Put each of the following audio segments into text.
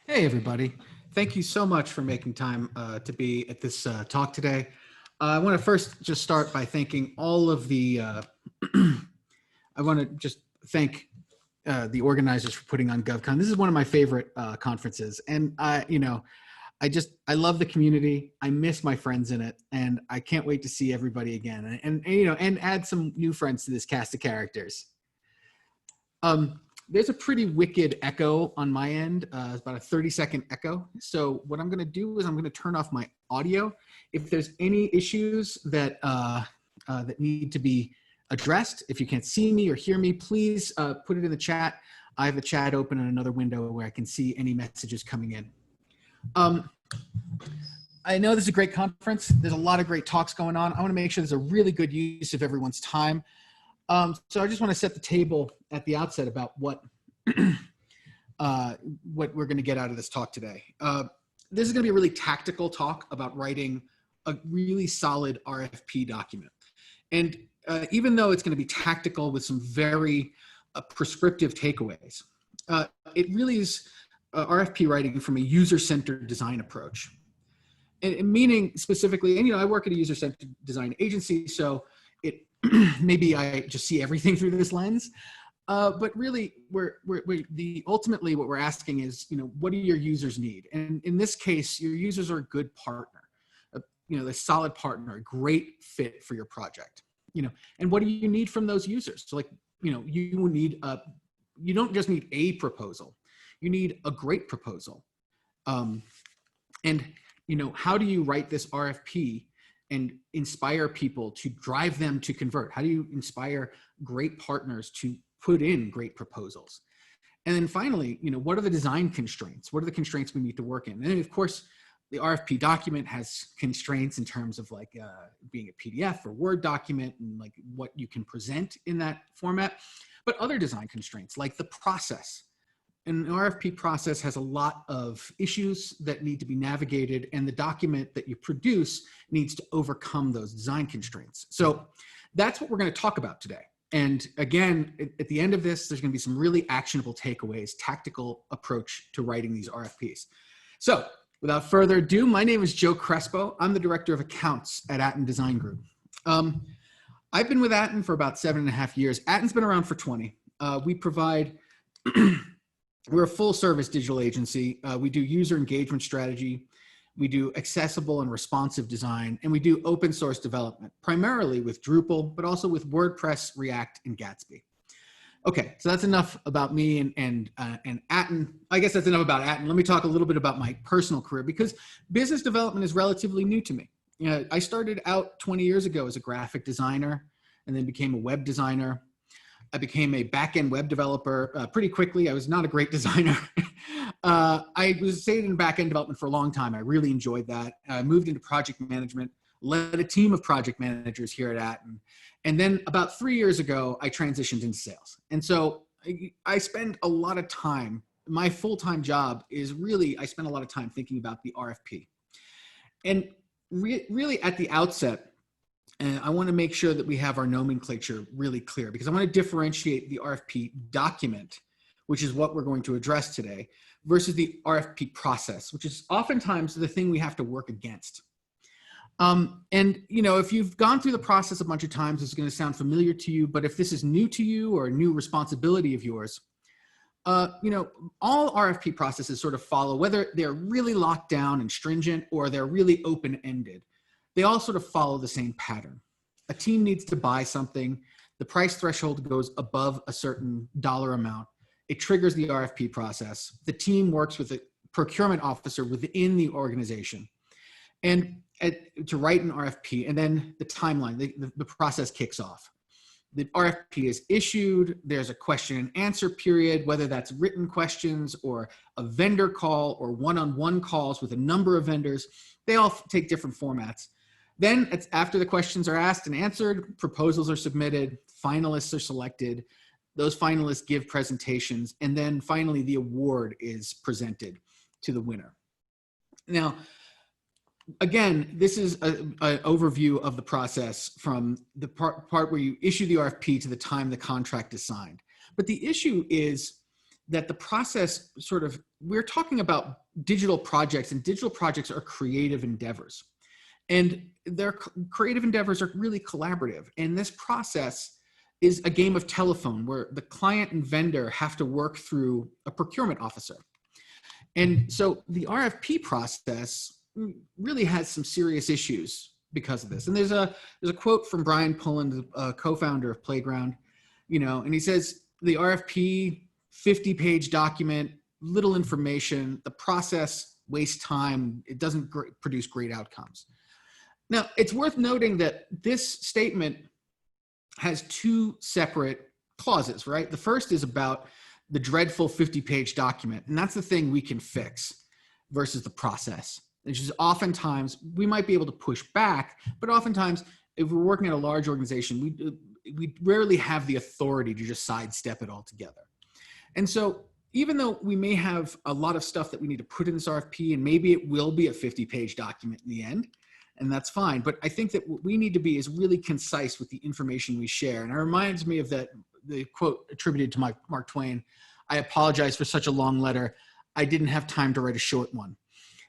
Hey, everybody. Thank you so much for making time to be at this talk today. I want to first just start by thanking all of the, I want to just thank the organizers for putting on GovCon. This is one of my favorite conferences. And, I love the community. I miss my friends in it. And I can't wait to see everybody again and add some new friends to this cast of characters. There's a pretty wicked echo on my end. It's about a 30-second echo. So what I'm going to do is I'm going to turn off my audio. If there's any issues that that need to be addressed, if you can't see me or hear me, please put it in the chat. I have a chat open in another window where I can see any messages coming in. I know this is a great conference. There's a lot of great talks going on. I want to make sure there's a really good use of everyone's time. So I just want to set the table at the outset about what we're going to get out of this talk today. This is going to be a really tactical talk about writing a really solid RFP document. And even though it's going to be tactical with some very prescriptive takeaways, it really is RFP writing from a user-centered design approach. And meaning specifically, and I work at a user-centered design agency, so maybe I just see everything through this lens, but really ultimately what we're asking is, what do your users need? And in this case, your users are a good partner, a solid partner, a great fit for your project, and what do you need from those users? So you don't just need a proposal, you need a great proposal. And how do you write this RFP and inspire people to drive them to convert? How do you inspire great partners to put in great proposals? And then finally, what are the design constraints? What are the constraints we need to work in? And then of course, the RFP document has constraints in terms of being a PDF or Word document and what you can present in that format, but other design constraints like the process. And an RFP process has a lot of issues that need to be navigated, and the document that you produce needs to overcome those design constraints. So that's what we're going to talk about today. And again, at the end of this, there's going to be some really actionable takeaways, tactical approach to writing these RFPs. So without further ado, my name is Joe Crespo. I'm the Director of Accounts at Atten Design Group. I've been with Atten for about 7.5 years. Atten's been around for 20. We provide we're a full service digital agency. We do user engagement strategy. We do accessible and responsive design, and we do open source development, primarily with Drupal, but also with WordPress, React, and Gatsby. Okay, so that's enough about me and Atten. I guess that's enough about Atten. Let me talk a little bit about my personal career, because business development is relatively new to me. I started out 20 years ago as a graphic designer and then became a web designer. I became a back-end web developer pretty quickly. I was not a great designer. I stayed in back-end development for a long time. I really enjoyed that. I moved into project management, led a team of project managers here at Atten. And then about 3 years ago, I transitioned into sales. And so I spend a lot of time, my full-time job is really, I spend a lot of time thinking about the RFP. And really at the outset, and I want to make sure that we have our nomenclature really clear, because I want to differentiate the RFP document, which is what we're going to address today, versus the RFP process, which is oftentimes the thing we have to work against. If you've gone through the process a bunch of times, it's going to sound familiar to you, but if this is new to you or a new responsibility of yours, all RFP processes sort of follow, whether they're really locked down and stringent or they're really open-ended. They all sort of follow the same pattern. A team needs to buy something. The price threshold goes above a certain dollar amount. It triggers the RFP process. The team works with a procurement officer within the organization and to write an RFP, and then the timeline, the process kicks off. The RFP is issued. There's a question and answer period, whether that's written questions or a vendor call or one-on-one calls with a number of vendors. They all take different formats. Then after the questions are asked and answered, proposals are submitted, finalists are selected, those finalists give presentations, and then finally the award is presented to the winner. Now, again, this is an overview of the process from the part where you issue the RFP to the time the contract is signed. But the issue is that the process sort of we're talking about digital projects, and digital projects are creative endeavors. And their creative endeavors are really collaborative. And this process is a game of telephone where the client and vendor have to work through a procurement officer. And so the RFP process really has some serious issues because of this. And there's a quote from Brian Pullen, the co-founder of Playground, and he says, the RFP, 50-page document, little information, the process wastes time, it doesn't produce great outcomes. Now, it's worth noting that this statement has two separate clauses, right? The first is about the dreadful 50-page document, and that's the thing we can fix versus the process. Which is oftentimes, we might be able to push back, but oftentimes, if we're working at a large organization, we rarely have the authority to just sidestep it altogether. And so, even though we may have a lot of stuff that we need to put in this RFP, and maybe it will be a 50-page document in the end, and that's fine. But I think that what we need to be is really concise with the information we share. And it reminds me of the quote attributed to Mark Twain, "I apologize for such a long letter. I didn't have time to write a short one."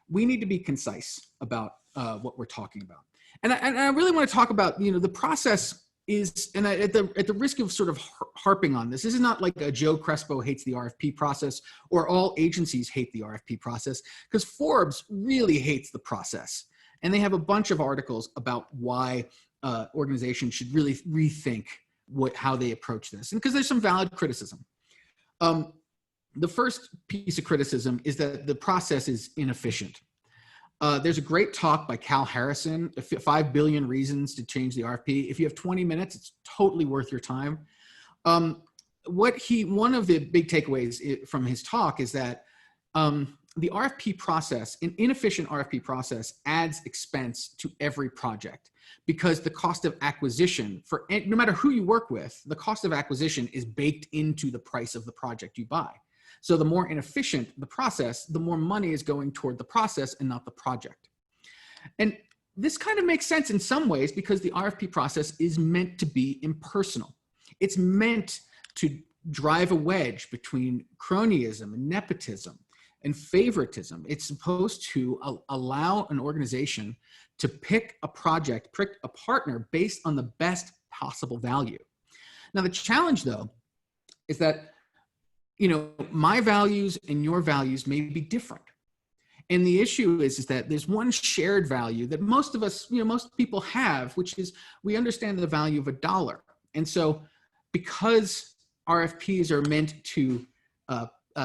We need to be concise about what we're talking about. And I really want to talk about, the process is, and at the risk of sort of harping on this is not like a Joe Crespo hates the RFP process or all agencies hate the RFP process, because Forbes really hates the process. And they have a bunch of articles about why organizations should really rethink how they approach this. And because there's some valid criticism. The first piece of criticism is that the process is inefficient. There's a great talk by Cal Harrison, 5 Billion Reasons to Change the RFP. If you have 20 minutes, it's totally worth your time. One of the big takeaways from his talk is that the RFP process, an inefficient RFP process, adds expense to every project because the cost of acquisition, no matter who you work with, the cost of acquisition is baked into the price of the project you buy. So the more inefficient the process, the more money is going toward the process and not the project. And this kind of makes sense in some ways because the RFP process is meant to be impersonal. It's meant to drive a wedge between cronyism and nepotism and favoritism. It's supposed to allow an organization to pick a partner based on the best possible value. Now, the challenge, though, is that my values and your values may be different. And the issue is that there's one shared value that most of us, most people have, which is we understand the value of $1. And so because RFPs are meant to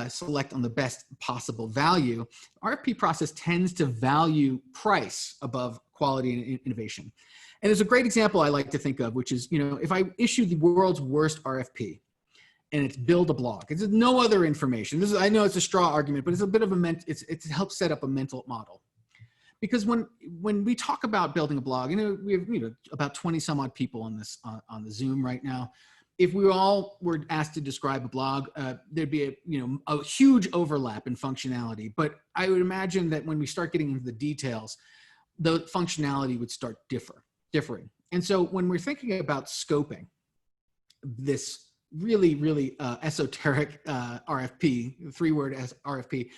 select on the best possible value, RFP process tends to value price above quality and innovation. And there's a great example I like to think of, which is, if I issue the world's worst RFP, and it's build a blog. It's no other information. I know it's a straw argument, but it's a bit of it helps set up a mental model. Because when we talk about building a blog, we have about 20 some odd people on the Zoom right now. If we all were asked to describe a blog, there'd be a huge overlap in functionality. But I would imagine that when we start getting into the details, the functionality would start differing. And so when we're thinking about scoping this really, really esoteric RFP, three-word RFP.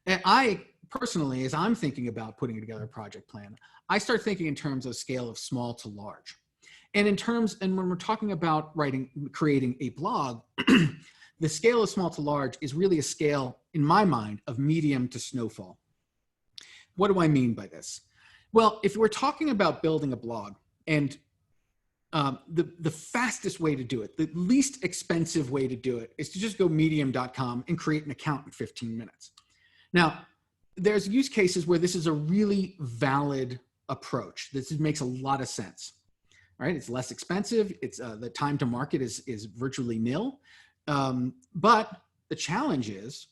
And I personally, as I'm thinking about putting together a project plan, I start thinking in terms of scale of small to large. And when we're talking about creating a blog, the scale of small to large is really a scale, in my mind, of medium to snowfall. What do I mean by this? Well, if we're talking about building a blog, and the fastest way to do it, the least expensive way to do it, is to just go medium.com and create an account in 15 minutes. Now, there's use cases where this is a really valid approach. This makes a lot of sense, right? It's less expensive. It's the time to market is virtually nil. But the challenge is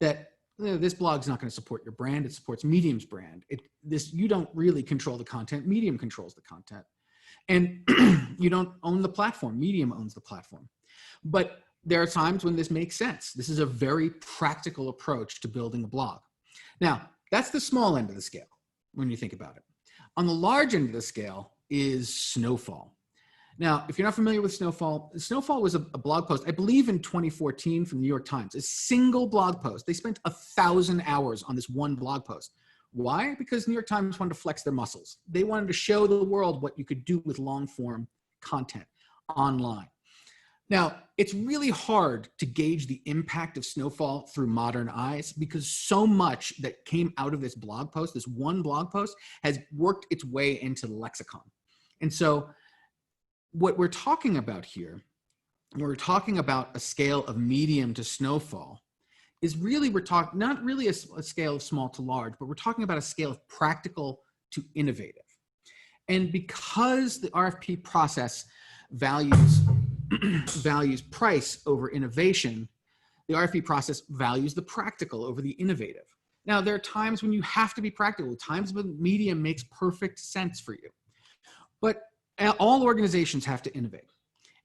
that this blog's not going to support your brand. It supports Medium's brand. You don't really control the content. Medium controls the content. And you don't own the platform. Medium owns the platform. But there are times when this makes sense. This is a very practical approach to building a blog. Now, that's the small end of the scale when you think about it. On the large end of the scale is snowfall. Now, if you're not familiar with Snowfall, Snowfall was a blog post, I believe in 2014 from the New York Times, a single blog post. They spent 1,000 hours on this one blog post. Why? Because New York Times wanted to flex their muscles. They wanted to show the world what you could do with long form content online. Now, it's really hard to gauge the impact of Snowfall through modern eyes because so much that came out of this blog post, this one blog post, has worked its way into the lexicon. And so what we're talking about here, when we're talking about a scale of medium to Snowfall, is really, we're talking not really a scale of small to large, but we're talking about a scale of practical to innovative. And because the RFP process values price over innovation, the RFP process values the practical over the innovative. Now, there are times when you have to be practical, times when medium makes perfect sense for you. But all organizations have to innovate.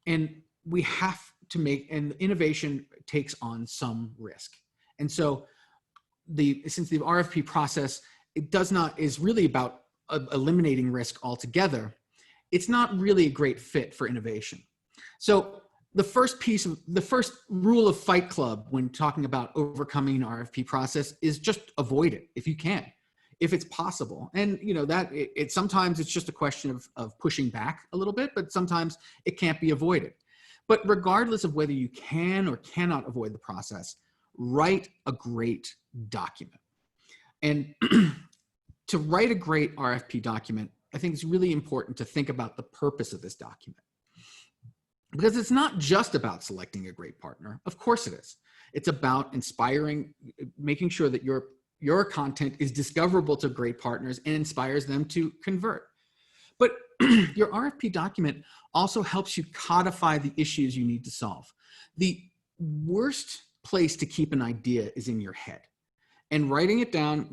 And we have to make, and innovation takes on some risk. And so since the RFP process, is really about eliminating risk altogether, it's not really a great fit for innovation. So the first rule of Fight Club when talking about overcoming an RFP process is just avoid it if you can, if it's possible. And you know that sometimes it's just a question of pushing back a little bit, but sometimes it can't be avoided. But regardless of whether you can or cannot avoid the process, write a great document. And to write a great RFP document, I think it's really important to think about the purpose of this document. Because it's not just about selecting a great partner. Of course it is. It's about inspiring, making sure that your content is discoverable to great partners and inspires them to convert. But your RFP document also helps you codify the issues you need to solve. The worst place to keep an idea is in your head. And writing it down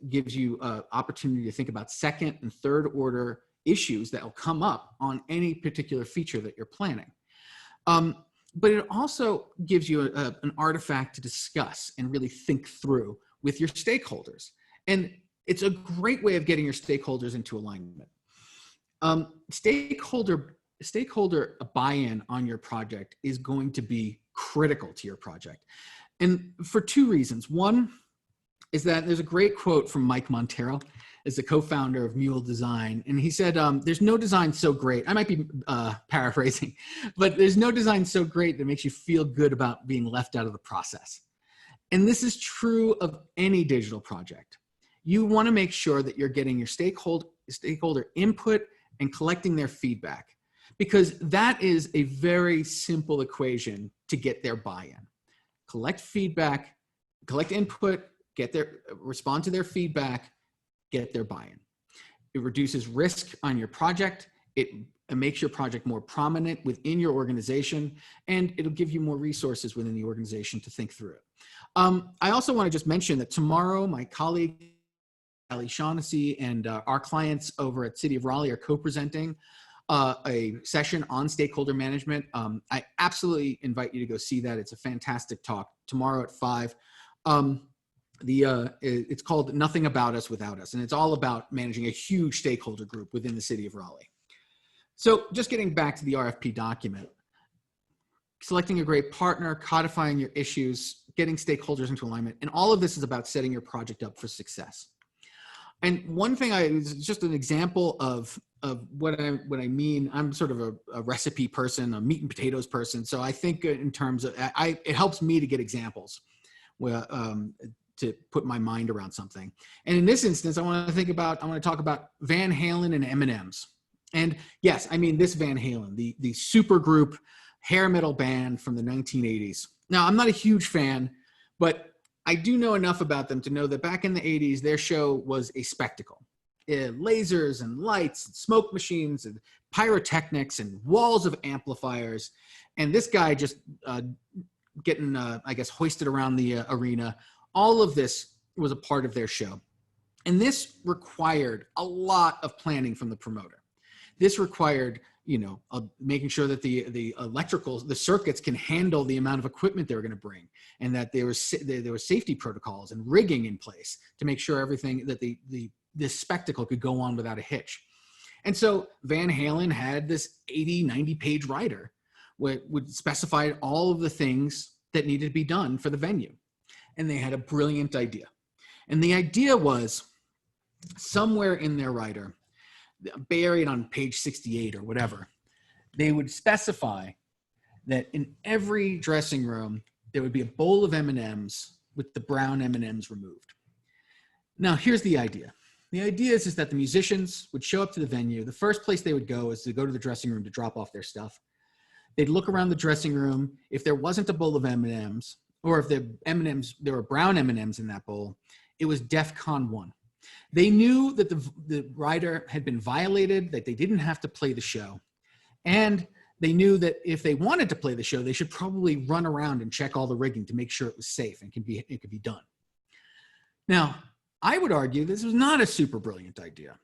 gives you an opportunity to think about second and third order issues that will come up on any particular feature that you're planning. But it also gives you an artifact to discuss and really think through with your stakeholders. And it's a great way of getting your stakeholders into alignment. Stakeholder buy-in on your project is going to be critical to your project. And for two reasons. One is that there's a great quote from Mike Montero, as the co-founder of Mule Design. And he said, there's no design so great. I might be paraphrasing, but there's no design so great that makes you feel good about being left out of the process. And this is true of any digital project. You want to make sure that you're getting your stakeholder input and collecting their feedback, because that is a very simple equation to get their buy-in. Collect feedback, collect input, respond to their feedback, get their buy-in. It reduces risk on your project. It makes your project more prominent within your organization, and it'll give you more resources within the organization to think through it. I also want to just mention that tomorrow, my colleague, Ali Shaughnessy, and our clients over at City of Raleigh are co-presenting a session on stakeholder management. I absolutely invite you to go see that. It's a fantastic talk tomorrow at 5. It's called Nothing About Us Without Us, and it's all about managing a huge stakeholder group within the City of Raleigh. So just getting back to the RFP document, selecting a great partner, codifying your issues, getting stakeholders into alignment, and all of this is about setting your project up for success. And one thing it's just an example of what I mean. I'm sort of a recipe person, a meat and potatoes person. So I think in terms of, it helps me to get examples where, to put my mind around something. And in this instance, I want to talk about Van Halen and M&Ms. And yes, I mean this Van Halen, the super group hair metal band from the 1980s. Now, I'm not a huge fan, but I do know enough about them to know that back in the 80s, their show was a spectacle. Lasers and lights and smoke machines and pyrotechnics and walls of amplifiers. And this guy just getting, I guess, hoisted around the arena. All of this was a part of their show. And this required a lot of planning from the promoter. This required, making sure that the circuits can handle the amount of equipment they were going to bring, and that there was safety protocols and rigging in place to make sure everything, that this spectacle could go on without a hitch. And so Van Halen had this 80, 90-page rider which would specify all of the things that needed to be done for the venue. And they had a brilliant idea. And the idea was somewhere in their rider, buried on page 68 or whatever, they would specify that in every dressing room, there would be a bowl of M&Ms with the brown M&Ms removed. Now, here's the idea. The idea is that the musicians would show up to the venue. The first place they would go is to go to the dressing room to drop off their stuff. They'd look around the dressing room. If there wasn't a bowl of M&Ms, or if there were brown M&Ms in that bowl, it was DEFCON 1. They knew that the rider had been violated, that they didn't have to play the show. And they knew that if they wanted to play the show, they should probably run around and check all the rigging to make sure it was safe and it could be done. Now, I would argue this was not a super brilliant idea.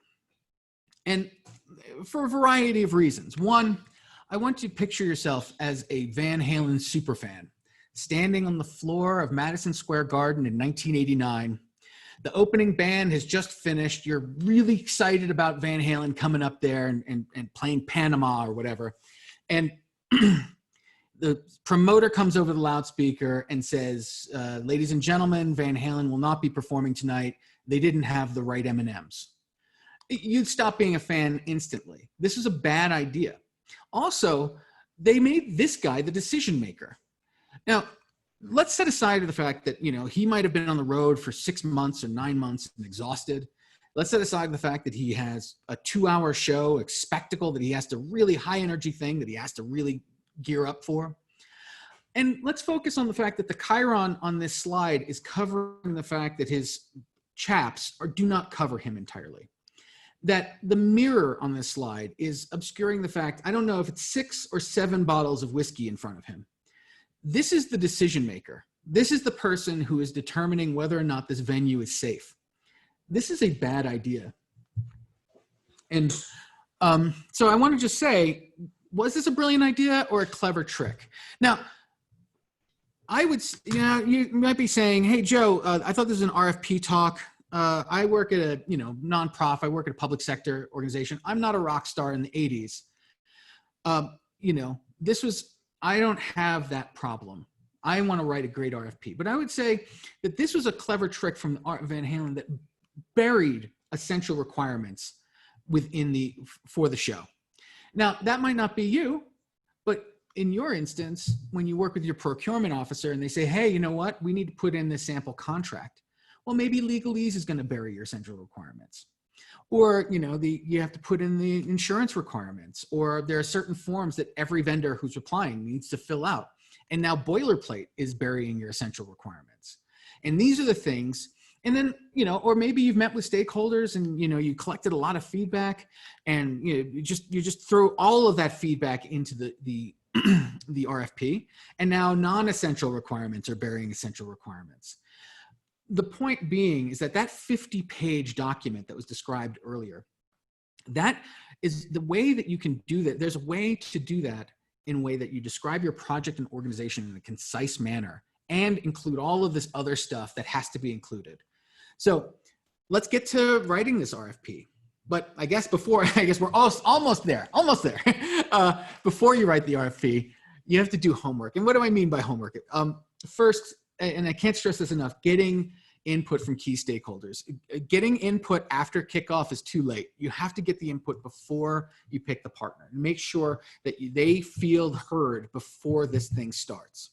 And for a variety of reasons. One, I want you to picture yourself as a Van Halen superfan, standing on the floor of Madison Square Garden in 1989. The opening band has just finished. You're really excited about Van Halen coming up there and playing Panama or whatever. And the promoter comes over the loudspeaker and says, ladies and gentlemen, Van Halen will not be performing tonight. They didn't have the right M&Ms. You'd stop being a fan instantly. This is a bad idea. Also, they made this guy the decision maker. Now, let's set aside the fact that, he might have been on the road for 6 months or 9 months and exhausted. Let's set aside the fact that he has a 2-hour show, a spectacle that he has to really high energy thing that he has to really gear up for. And let's focus on the fact that the chyron on this slide is covering the fact that his chaps do not cover him entirely. That the mirror on this slide is obscuring the fact, I don't know if it's 6 or 7 bottles of whiskey in front of him. This is the decision maker. This is the person who is determining whether or not this venue is safe. This is a bad idea. And so I want to just say, was this a brilliant idea or a clever trick? Now, I would, you might be saying, hey, Joe, I thought this was an RFP talk. I work at a, nonprofit. I work at a public sector organization. I'm not a rock star in the 80s. I don't have that problem. I want to write a great RFP. But I would say that this was a clever trick from Van Halen that buried essential requirements for the show. Now, that might not be you, but in your instance, when you work with your procurement officer and they say, hey, you know what? We need to put in this sample contract. Well, maybe legalese is going to bury your essential requirements. Or, you have to put in the insurance requirements, or there are certain forms that every vendor who's applying needs to fill out. And now boilerplate is burying your essential requirements. And these are the things. And then, or maybe you've met with stakeholders and, you collected a lot of feedback and, you just throw all of that feedback into the RFP. And now non-essential requirements are burying essential requirements. The point being is that 50-page document that was described earlier, that is the way that you can do that. There's a way to do that in a way that you describe your project and organization in a concise manner and include all of this other stuff that has to be included. So let's get to writing this RFP. But I guess we're almost there. Before you write the RFP, you have to do homework. And what do I mean by homework? First, and I can't stress this enough, getting input from key stakeholders. Getting input after kickoff is too late. You have to get the input before you pick the partner. Make sure that they feel heard before this thing starts.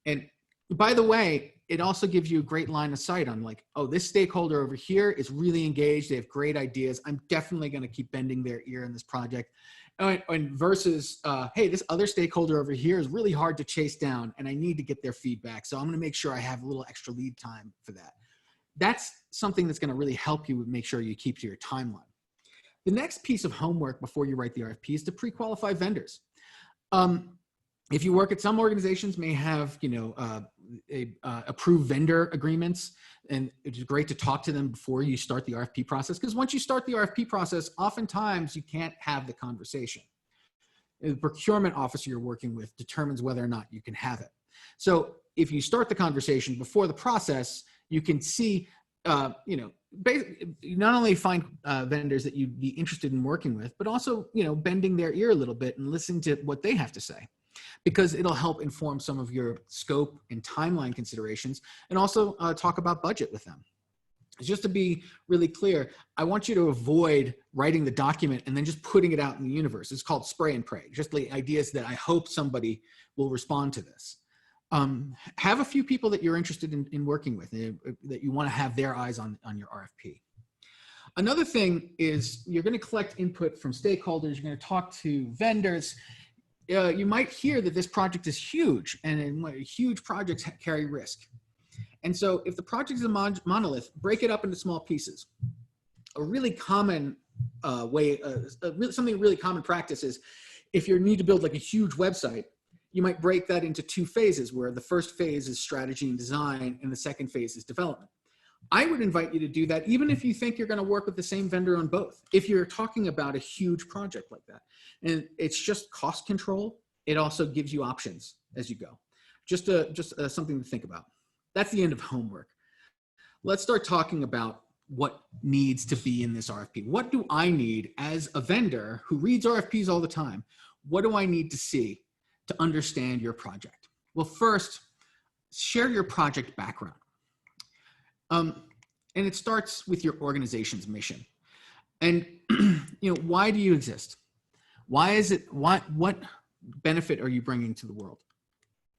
And by the way, it also gives you a great line of sight on this stakeholder over here is really engaged. They have great ideas. I'm definitely going to keep bending their ear in this project. And versus, hey, this other stakeholder over here is really hard to chase down and I need to get their feedback. So I'm going to make sure I have a little extra lead time for that. That's something that's going to really help you make sure you keep to your timeline. The next piece of homework before you write the RFP is to pre-qualify vendors. If you work at some organizations may have, approved vendor agreements, and it's great to talk to them before you start the RFP process, because once you start the RFP process, oftentimes you can't have the conversation. The procurement officer you're working with determines whether or not you can have it. So if you start the conversation before the process, you can see you know, you not only find vendors that you'd be interested in working with, but also, you know, bending their ear a little bit and listening to what they have to say, because it'll help inform some of your scope and timeline considerations, and also talk about budget with them. Just to be really clear, I want you to avoid writing the document and then just putting it out in the universe. It's called spray and pray, just the ideas that I hope somebody will respond to this. Have a few people that you're interested in working with, that you want to have their eyes on your RFP. Another thing is you're going to collect input from stakeholders. You're going to talk to vendors. You might hear that this project is huge, and huge projects carry risk. And so if the project is a monolith, break it up into small pieces. A really common something really common practice is, if you need to build like a huge website, you might break that into 2 phases, where the first phase is strategy and design, and the second phase is development. I would invite you to do that, even if you think you're going to work with the same vendor on both. If you're talking about a huge project like that, and it's just cost control, it also gives you options as you go. Just something to think about. That's the end of homework. Let's start talking about what needs to be in this RFP. What do I need as a vendor who reads RFPs all the time? What do I need to see to understand your project? Well, first, share your project background. And it starts with your organization's mission. And you know, why do you exist? Why is it, what benefit are you bringing to the world?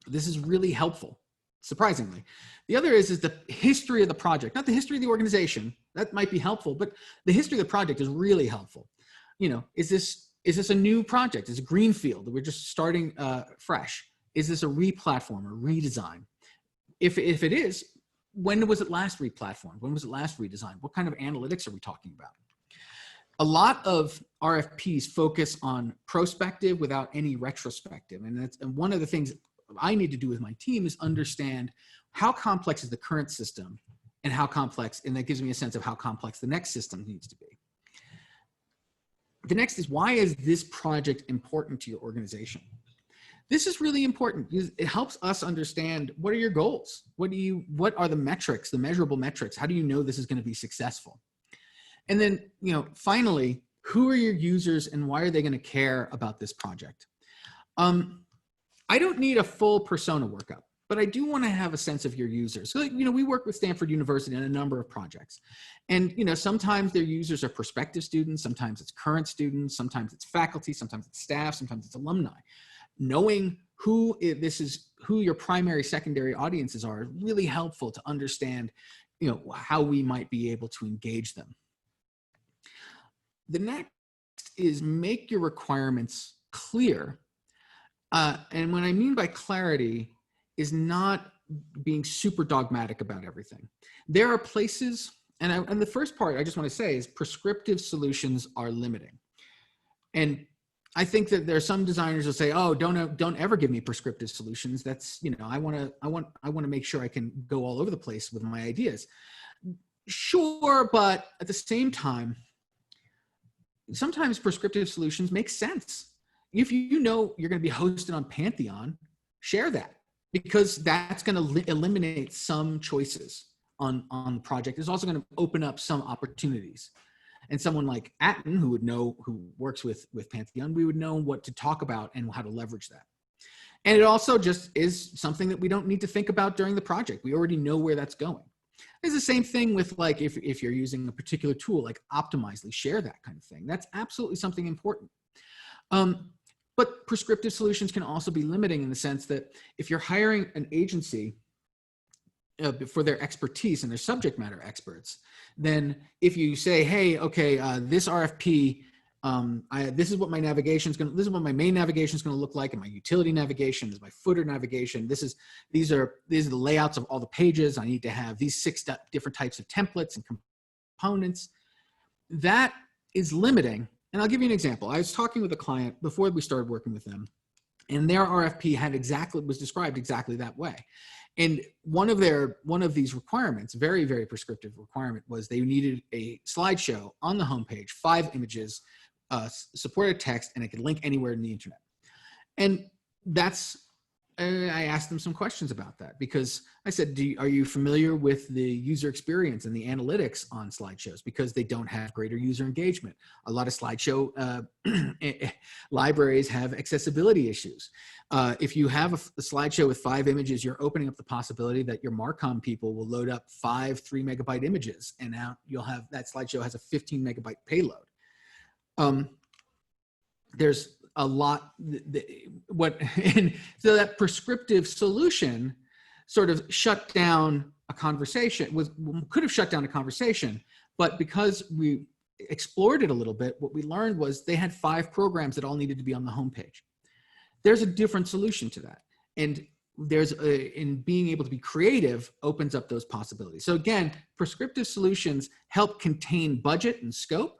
This is really helpful, surprisingly. The other is the history of the project, not the history of the organization. That might be helpful, but the history of the project is really helpful. You know, is this a new project? Is it greenfield? We're just starting fresh. Is this a re-platform or redesign? If it is, when was it last re-platformed? When was it last redesigned? What kind of analytics are we talking about? A lot of RFPs focus on prospective without any retrospective. And one of the things I need to do with my team is understand how complex is the current system, and how complex, and that gives me a sense of how complex the next system needs to be. The next is, why is this project important to your organization? This is really important because it helps us understand, what are your goals? What are the metrics, the measurable metrics? How do you know this is going to be successful? And then, you know, finally, who are your users and why are they going to care about this project? I don't need a full persona workup, but I do want to have a sense of your users. So, you know, we work with Stanford University on a number of projects, and, you know, sometimes their users are prospective students, sometimes it's current students, sometimes it's faculty, sometimes it's staff, sometimes it's alumni. Knowing who your primary, secondary audiences are is really helpful to understand, you know, how we might be able to engage them. The next is, make your requirements clear. And what I mean by clarity is not being super dogmatic about everything. There are places, and the first part I just want to say is, prescriptive solutions are limiting. And I think that there are some designers who say, "Oh, don't ever give me prescriptive solutions. That's, you know, I want to make sure I can go all over the place with my ideas." Sure, but at the same time, sometimes prescriptive solutions make sense. If you know you're going to be hosted on Pantheon, share that, because that's going to eliminate some choices on the project. It's also going to open up some opportunities. And someone like Atten, who works with Pantheon, we would know what to talk about and how to leverage that. And it also just is something that we don't need to think about during the project. We already know where that's going. It's the same thing with, like, if you're using a particular tool like Optimizely, share that kind of thing. That's absolutely something important. But prescriptive solutions can also be limiting, in the sense that if you're hiring an agency for their expertise and their subject matter experts, then if you say, "Hey, okay, this RFP, this is what my navigation is going to, this is what my main navigation is going to look like, and my utility navigation, this is my footer navigation. These are the layouts of all the pages. I need to have these 6 different types of templates and components." That is limiting. And I'll give you an example. I was talking with a client before we started working with them, and their RFP was described exactly that way. And one of these requirements, very, very prescriptive requirement, was they needed a slideshow on the homepage, 5 images, supported text, and it could link anywhere in the internet. And that's I asked them some questions about that because I said, are you familiar with the user experience and the analytics on slideshows? Because they don't have greater user engagement. A lot of slideshow libraries have accessibility issues. If you have a slideshow with 5 images, you're opening up the possibility that your Marcom people will load up 5 3-megabyte images, and now you'll have that slideshow has a 15-megabyte payload. There's a lot, and so that prescriptive solution sort of shut down a conversation, could have shut down a conversation, but because we explored it a little bit, what we learned was they had 5 programs that all needed to be on the homepage. There's a different solution to that. And in being able to be creative opens up those possibilities. So again, prescriptive solutions help contain budget and scope,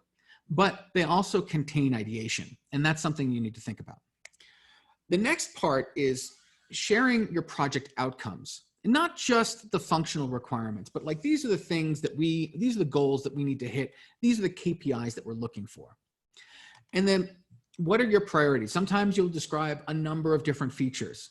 but they also contain ideation. And that's something you need to think about. The next part is sharing your project outcomes, and not just the functional requirements, but like, these are the things that these are the goals that we need to hit. These are the KPIs that we're looking for. And then what are your priorities? Sometimes you'll describe a number of different features.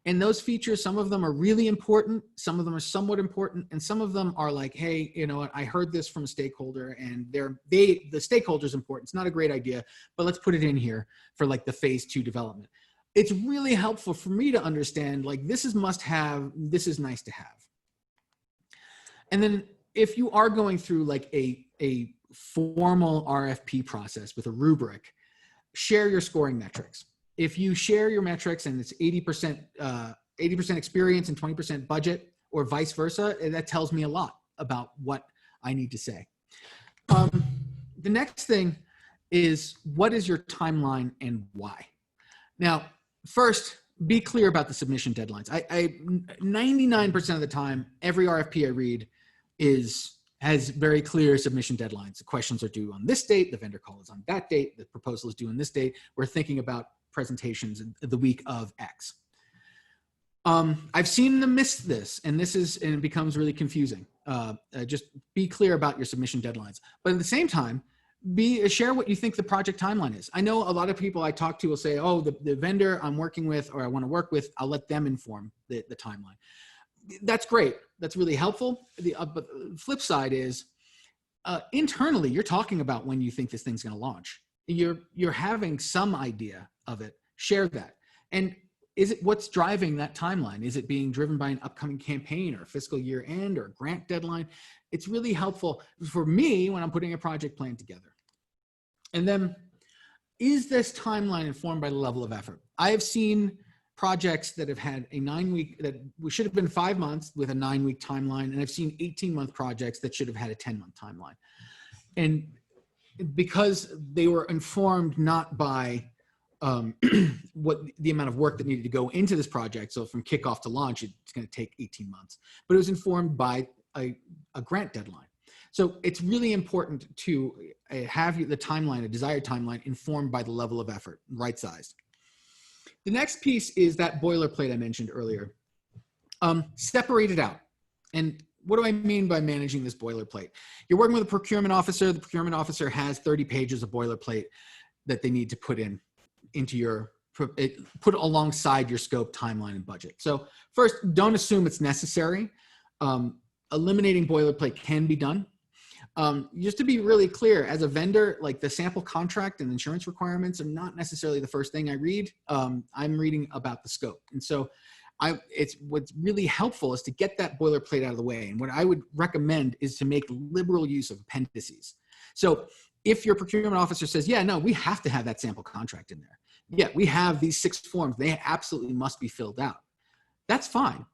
And those features, some of them are really important, some of them are somewhat important, and some of them are like, hey, you know what, I heard this from a stakeholder and the stakeholder's important. It's not a great idea, but let's put it in here for like the phase 2 development. It's really helpful for me to understand, like, this is must have, this is nice to have. And then if you are going through like a formal RFP process with a rubric, share your scoring metrics. If you share your metrics and it's 80% experience and 20% budget, or vice versa, that tells me a lot about what I need to say. The next thing is, what is your timeline and why? Now, first, be clear about the submission deadlines. 99% of the time, every RFP I read has very clear submission deadlines. The questions are due on this date, the vendor call is on that date, the proposal is due on this date. We're thinking about presentations the week of X. I've seen them miss this, and it becomes really confusing. Just be clear about your submission deadlines. But at the same time, share what you think the project timeline is. I know a lot of people I talk to will say, oh, the vendor I'm working with or I want to work with, I'll let them inform the timeline. That's great. That's really helpful. But the flip side is, internally, you're talking about when you think this thing's going to launch. You're having some idea of it. Share that. And what's driving that timeline? Is it being driven by an upcoming campaign or fiscal year end or a grant deadline? It's really helpful for me when I'm putting a project plan together. And then, is this timeline informed by the level of effort? I have seen projects that have had a 9-week, that should have been 5 months with a 9-week timeline. And I've seen 18-month projects that should have had a 10-month timeline. And because they were informed not by what the amount of work that needed to go into this project. So from kickoff to launch, it's going to take 18 months, but it was informed by a grant deadline. So it's really important to have the timeline, a desired timeline, informed by the level of effort, right-sized. The next piece is that boilerplate I mentioned earlier. Separate it out. And what do I mean by managing this boilerplate? You're working with a procurement officer. The procurement officer has 30 pages of boilerplate that they need to put put alongside your scope, timeline, and budget. So first, don't assume it's necessary. Eliminating boilerplate can be done. Just to be really clear, as a vendor, like, the sample contract and insurance requirements are not necessarily the first thing I read. I'm reading about the scope. And so what's really helpful is to get that boilerplate out of the way. And what I would recommend is to make liberal use of appendices. So if your procurement officer says, yeah, no, we have to have that sample contract in there. Yeah, we have these 6 forms. They absolutely must be filled out. That's fine.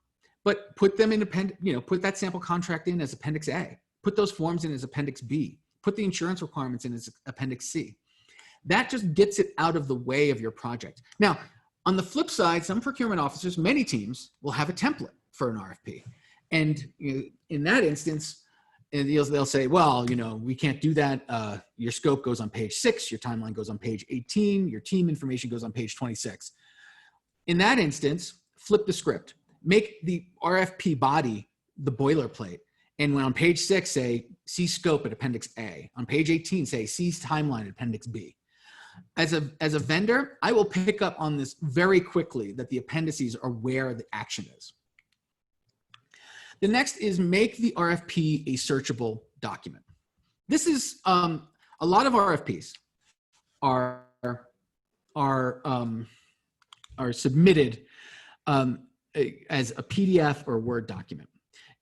But put them in put that sample contract in as Appendix A. Put those forms in as Appendix B. Put the insurance requirements in as Appendix C. That just gets it out of the way of your project. Now, on the flip side, some procurement officers, many teams, will have a template for an RFP. And in that instance, they'll say, well, we can't do that. Your scope goes on page 6, your timeline goes on page 18, your team information goes on page 26. In that instance, flip the script. Make the RFP body the boilerplate. And when on page 6, say, see scope at Appendix A. On page 18, say, see timeline at Appendix B. As a vendor, I will pick up on this very quickly that the appendices are where the action is. The next is make the RFP a searchable document. This is a lot of RFPs are submitted as a PDF or a Word document.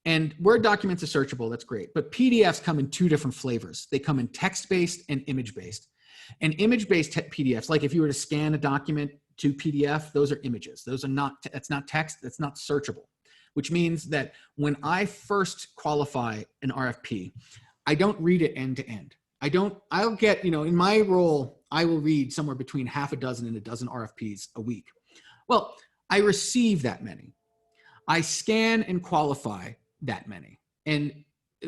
And Word documents are searchable, that's great. But PDFs come in two different flavors. They come in text-based and image-based. And image-based PDFs, like if you were to scan a document to PDF, those are images. Those are not, that's not text, that's not searchable, which means that when I first qualify an RFP, I don't read it end to end. I'll get, in my role, I will read somewhere between half a dozen and a dozen RFPs a week. Well, I receive that many. I scan and qualify that many. And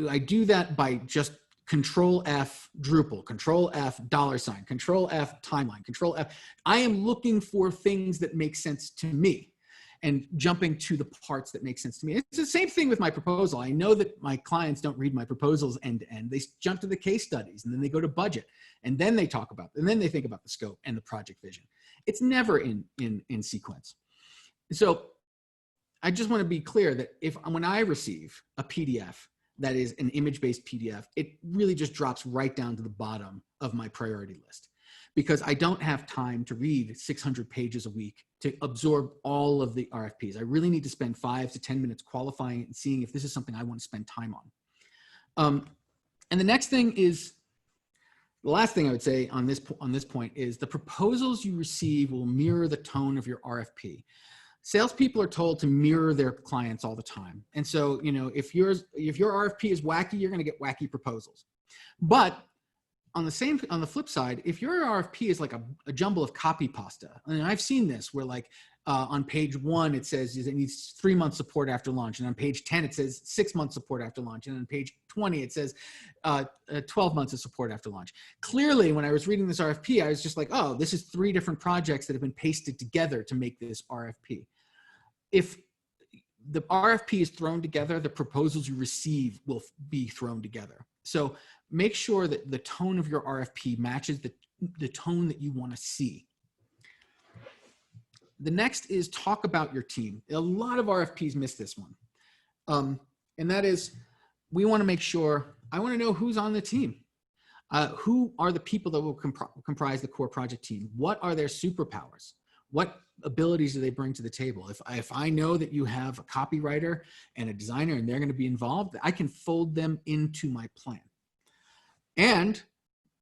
I do that by just Control F Drupal, Control F $, Control F timeline, Control F. I am looking for things that make sense to me and jumping to the parts that make sense to me. It's the same thing with my proposal. I know that my clients don't read my proposals end to end. They jump to the case studies and then they go to budget and then they talk about, and then they think about the scope and the project vision. It's never in sequence. So I just want to be clear that when I receive a PDF that is an image-based PDF, it really just drops right down to the bottom of my priority list because I don't have time to read 600 pages a week to absorb all of the RFPs. I really need to spend 5 to 10 minutes qualifying it and seeing if this is something I want to spend time on. And the next thing is, the last thing I would say on this point is the proposals you receive will mirror the tone of your RFP. Salespeople are told to mirror their clients all the time. And so, if your RFP is wacky, you're going to get wacky proposals. But on the flip side, if your RFP is like a jumble of copy pasta, and I've seen this where like on page 1, it says it needs 3 months support after launch. And on page 10, it says 6 months support after launch. And on page 20, it says 12 months of support after launch. Clearly, when I was reading this RFP, I was just like, oh, this is 3 different projects that have been pasted together to make this RFP. If the RFP is thrown together, the proposals you receive will be thrown together. So make sure that the tone of your RFP matches the tone that you want to see. The next is talk about your team. A lot of RFPs miss this one. And that is, we want to make sure, I want to know who's on the team. Who are the people that will comprise the core project team? What are their superpowers? What abilities do they bring to the table? If I know that you have a copywriter and a designer and they're going to be involved, I can fold them into my plan. And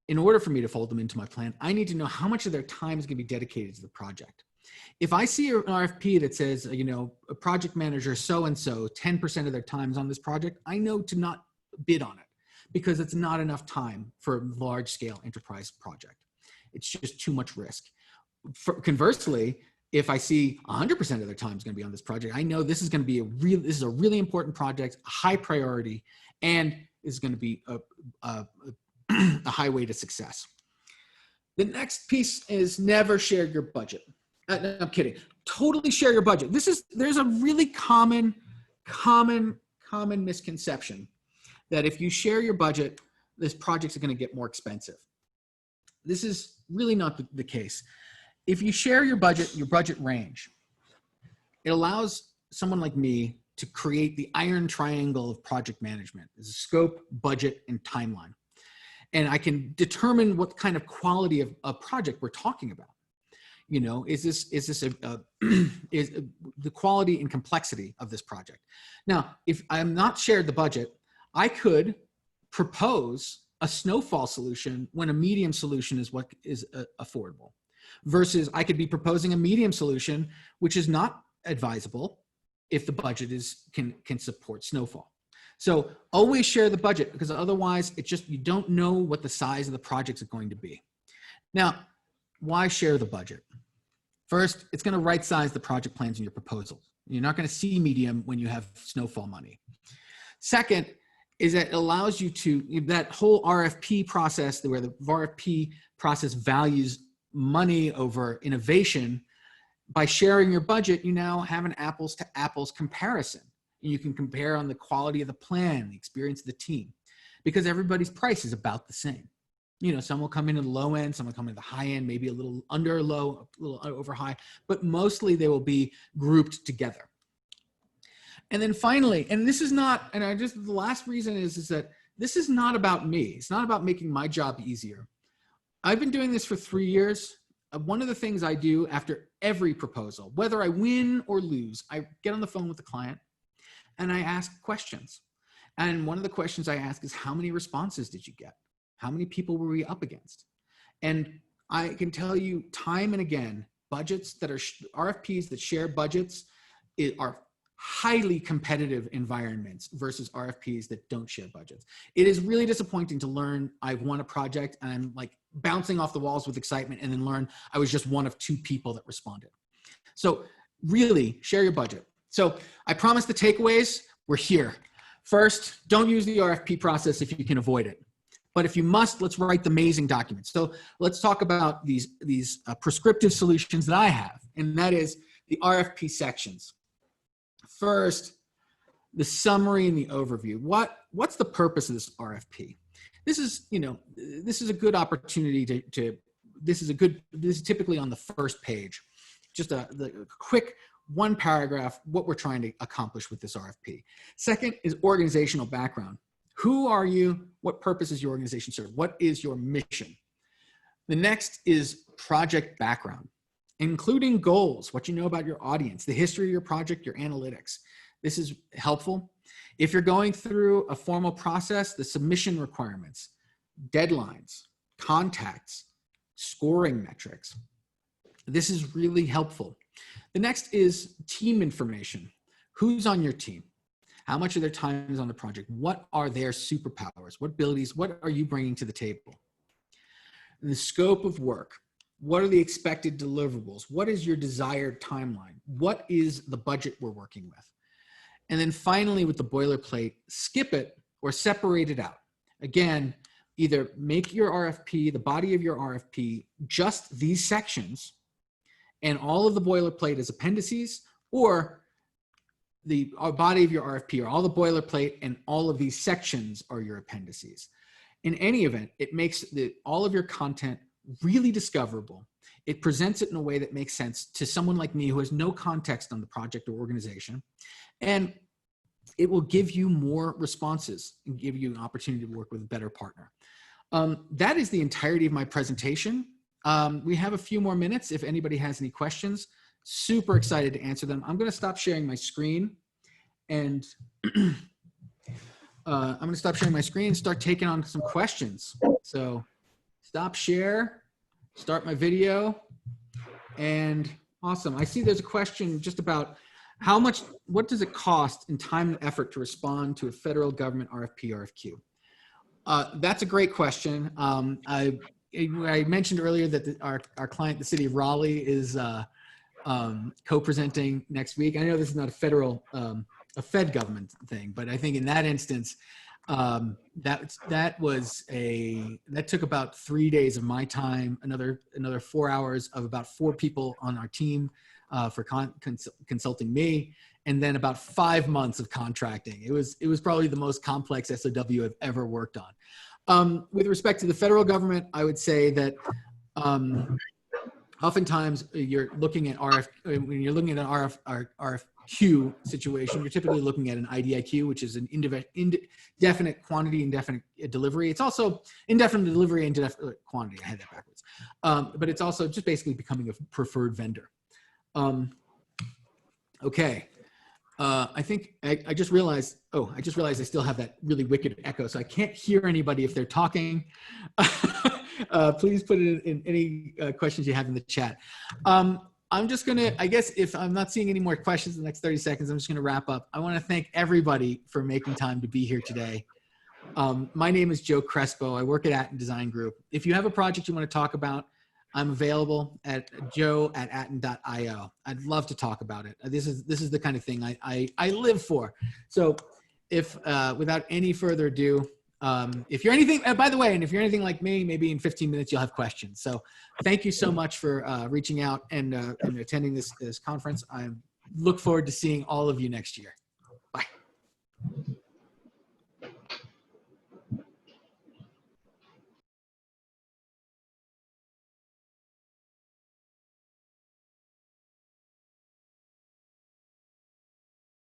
in order for me to fold them into my plan, I need to know how much of their time is going to be dedicated to the project. If I see an RFP that says, a project manager so-and-so, 10% of their time is on this project, I know to not bid on it because it's not enough time for a large-scale enterprise project. It's just too much risk. Conversely, if I see 100% of their time is going to be on this project, I know this is going to be this is a really important project, a high priority, and is going to be a highway to success. The next piece is never share your budget. No, I'm kidding. Totally share your budget. There's a really common misconception that if you share your budget, this project is going to get more expensive. This is really not the case. If you share your budget range, it allows someone like me to create the iron triangle of project management. There's scope, budget, and timeline. And I can determine what kind of quality of a project we're talking about. Is the quality and complexity of this project? Now, if I'm not shared the budget, I could propose a snowfall solution when a medium solution is what is affordable. Versus I could be proposing a medium solution, which is not advisable if the budget can support snowfall. So always share the budget because otherwise you don't know what the size of the projects are going to be. Now, why share the budget? First, it's going to right size the project plans in your proposals. You're not going to see medium when you have snowfall money. Second, is that it allows you to, that whole RFP process where the RFP process values money over innovation, by sharing your budget, you now have an apples to apples comparison. And you can compare on the quality of the plan, the experience of the team, because everybody's price is about the same. some will come in at the low end, some will come in at the high end, maybe a little under low, a little over high, but mostly they will be grouped together. And then finally, and this is not, and the last reason is that this is not about me. It's not about making my job easier. I've been doing this for 3 years. One of the things I do after every proposal, whether I win or lose, I get on the phone with the client and I ask questions. And one of the questions I ask is, how many responses did you get? How many people were we up against? And I can tell you time and again, budgets that are RFPs that share budgets are highly competitive environments versus RFPs that don't share budgets. It is really disappointing to learn I've won a project and I'm like bouncing off the walls with excitement and then learn I was just one of 2 people that responded. So really share your budget. So I promise the takeaways, we're here. First, don't use the RFP process if you can avoid it. But if you must, let's write the amazing documents. So let's talk about these prescriptive solutions that I have, and that is the RFP sections. First, the summary and the overview. What's the purpose of this RFP? This is a good opportunity this is typically on the first page. Just the quick 1 paragraph, what we're trying to accomplish with this RFP. Second is organizational background. Who are you? What purpose does your organization serve? What is your mission? The next is project background, including goals, what you know about your audience, the history of your project, your analytics. This is helpful. If you're going through a formal process, the submission requirements, deadlines, contacts, scoring metrics. This is really helpful. The next is team information. Who's on your team? How much of their time is on the project? What are their superpowers? What abilities? What are you bringing to the table? And the scope of work. What are the expected deliverables? What is your desired timeline? What is the budget we're working with? And then finally, with the boilerplate, skip it or separate it out. Again, either make your RFP, the body of your RFP, just these sections and all of the boilerplate as appendices, or the body of your RFP or all the boilerplate and all of these sections are your appendices. In any event, it makes all of your content really discoverable. It presents it in a way that makes sense to someone like me who has no context on the project or organization. And it will give you more responses and give you an opportunity to work with a better partner. That is the entirety of my presentation. We have a few more minutes if anybody has any questions. Super excited to answer them. I'm going to stop sharing my screen and start taking on some questions. So stop share, start my video, and awesome. I see there's a question just about what does it cost in time and effort to respond to a federal government RFP, RFQ? That's a great question. I mentioned earlier that our client, the city of Raleigh, is co-presenting next week. I know this is not a fed government thing, but I think in that instance, that took about 3 days of my time, another 4 hours of about 4 people on our team for consulting me, and then about 5 months of contracting. It was probably the most complex SOW I've ever worked on. With respect to the federal government, I would say that oftentimes you're looking at when you're looking at an RFQ situation, you're typically looking at an IDIQ, which is an indefinite quantity, indefinite delivery. It's also indefinite delivery and indefinite quantity. I had that backwards. But it's also just basically becoming a preferred vendor. Okay. I think I just realized I still have that really wicked echo, so I can't hear anybody if they're talking. Please put it in any questions you have in the chat. I'm just gonna, I guess if I'm not seeing any more questions in the next 30 seconds, I'm just gonna wrap up. I wanna thank everybody for making time to be here today. My name is Joe Crespo. I work at Atten Design Group. If you have a project you wanna talk about, I'm available at joe@atten.io. I'd love to talk about it. This is the kind of thing I live for. So if without any further ado, if you're anything, by the way, and if you're anything like me, maybe in 15 minutes you'll have questions. So thank you so much for reaching out and attending this conference. I look forward to seeing all of you next year. Bye.